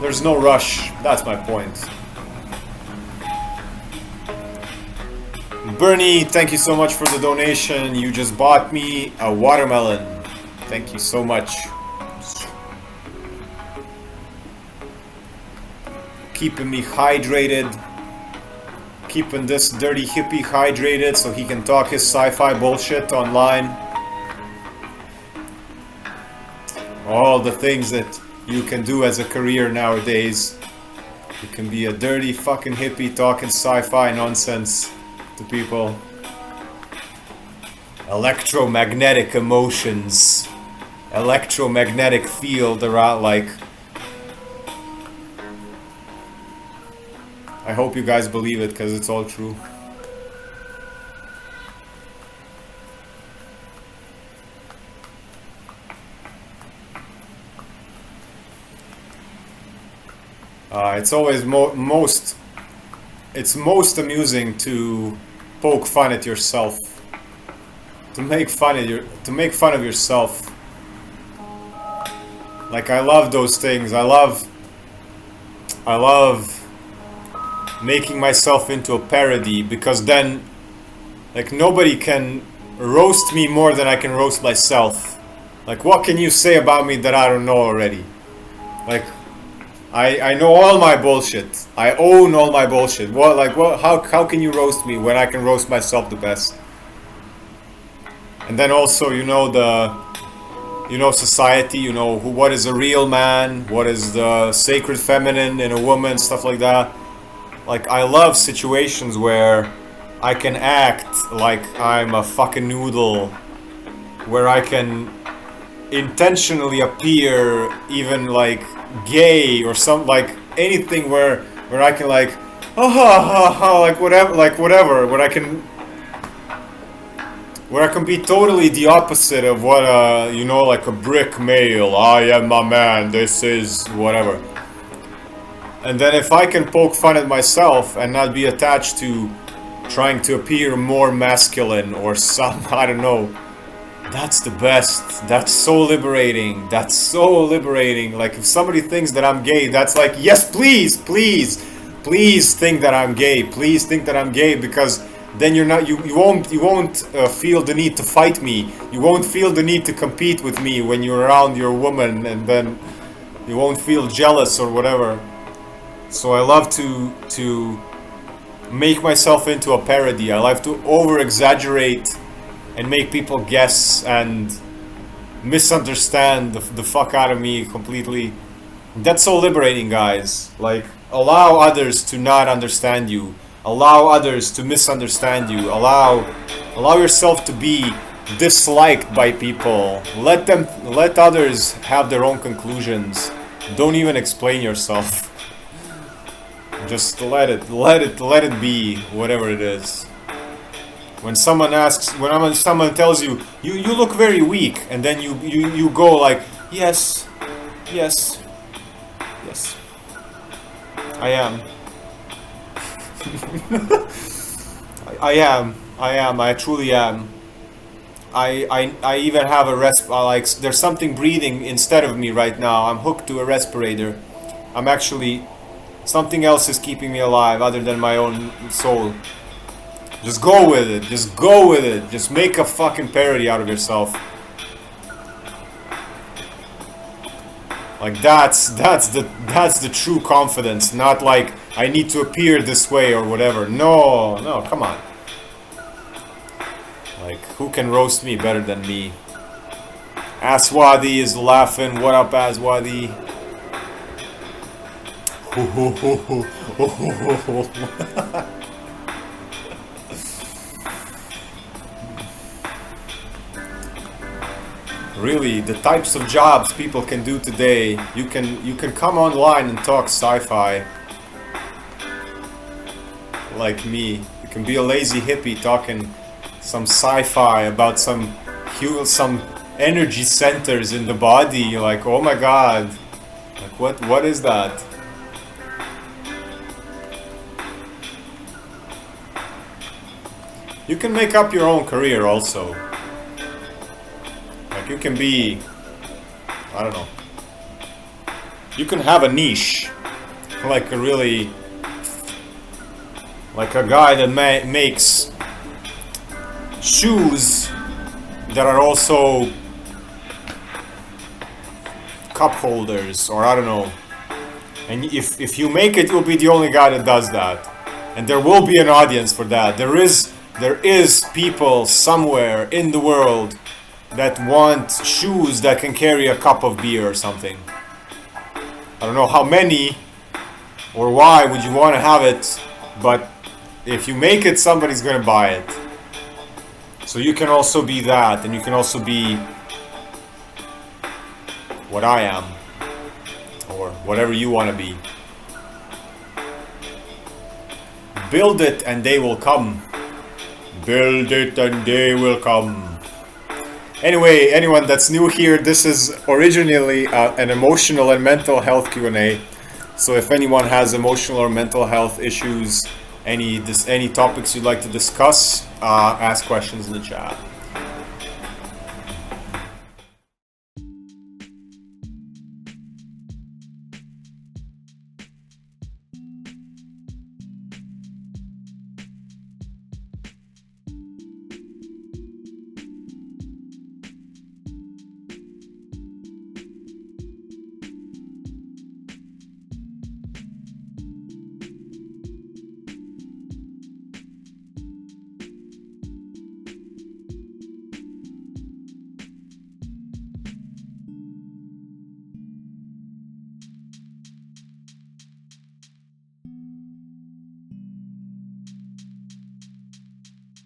There's no rush. That's my point. Bernie, thank you so much for the donation. You just bought me a watermelon. Thank you so much. Keeping me hydrated. Keeping this dirty hippie hydrated so he can talk his sci-fi bullshit online. All the things that you can do as a career nowadays. You can be a dirty fucking hippie talking sci-fi nonsense to people. Electromagnetic emotions. Electromagnetic field around, like... I hope you guys believe it, because it's all true. It's always most amusing to poke fun at yourself, to make fun of yourself. Like, I love those things. I love making myself into a parody, because then, like, nobody can roast me more than I can roast myself. Like, what can you say about me that I don't know already? Like, I know all my bullshit. I own all my bullshit. What, like, what? How can you roast me when I can roast myself the best? And then also, you know, society. You know, what is a real man? What is the sacred feminine in a woman? Stuff like that. Like, I love situations where I can act like I'm a fucking noodle, where I can intentionally appear even like gay or some, like anything where I can like like whatever where I can be totally the opposite of what you know, like a brick male. I am a man, this is whatever. And then if I can poke fun at myself and not be attached to trying to appear more masculine or some, I don't know, that's the best. That's so liberating. That's so liberating. Like, if somebody thinks that I'm gay, that's like, yes, please think that I'm gay. Please think that I'm gay, because then you won't feel the need to fight me. You won't feel the need to compete with me when you're around your woman, and then you won't feel jealous or whatever. So I love to make myself into a parody. I love to over-exaggerate and make people guess and misunderstand the fuck out of me completely. That's so liberating, guys. Like, allow others to not understand you. Allow others to misunderstand you. Allow yourself to be disliked by people. Let others have their own conclusions. Don't even explain yourself. Just let it be whatever it is. When someone tells you look very weak, and then you go like, yes, I am. I truly am. I even have a like, there's something breathing instead of me right now. I'm hooked to a respirator. I'm actually, something else is keeping me alive other than my own soul. Just go with it. Just go with it. Just make a fucking parody out of yourself. Like, that's the true confidence. Not like, I need to appear this way or whatever. No, come on. Like, who can roast me better than me? Aswadi is laughing. What up, Aswadi? Really, the types of jobs people can do today. You can come online and talk sci-fi. Like me. You can be a lazy hippie talking some sci-fi about some energy centers in the body. You're like, oh my god. Like, what is that? You can make up your own career also. Like, you can be, I don't know, You can have a niche, like a really, like a guy that makes shoes that are also cup holders, or I don't know. And if you make it, you'll be the only guy that does that, and there will be an audience for that. There is people somewhere in the world that want shoes that can carry a cup of beer or something. I don't know how many or why would you want to have it, but if you make it, somebody's gonna buy it. So you can also be that, and you can also be what I am, or whatever you want to be. Build it and they will come. Build it and they will come. Anyway, anyone that's new here, this is originally an emotional and mental health Q&A. So if anyone has emotional or mental health issues, any topics you'd like to discuss, ask questions in the chat.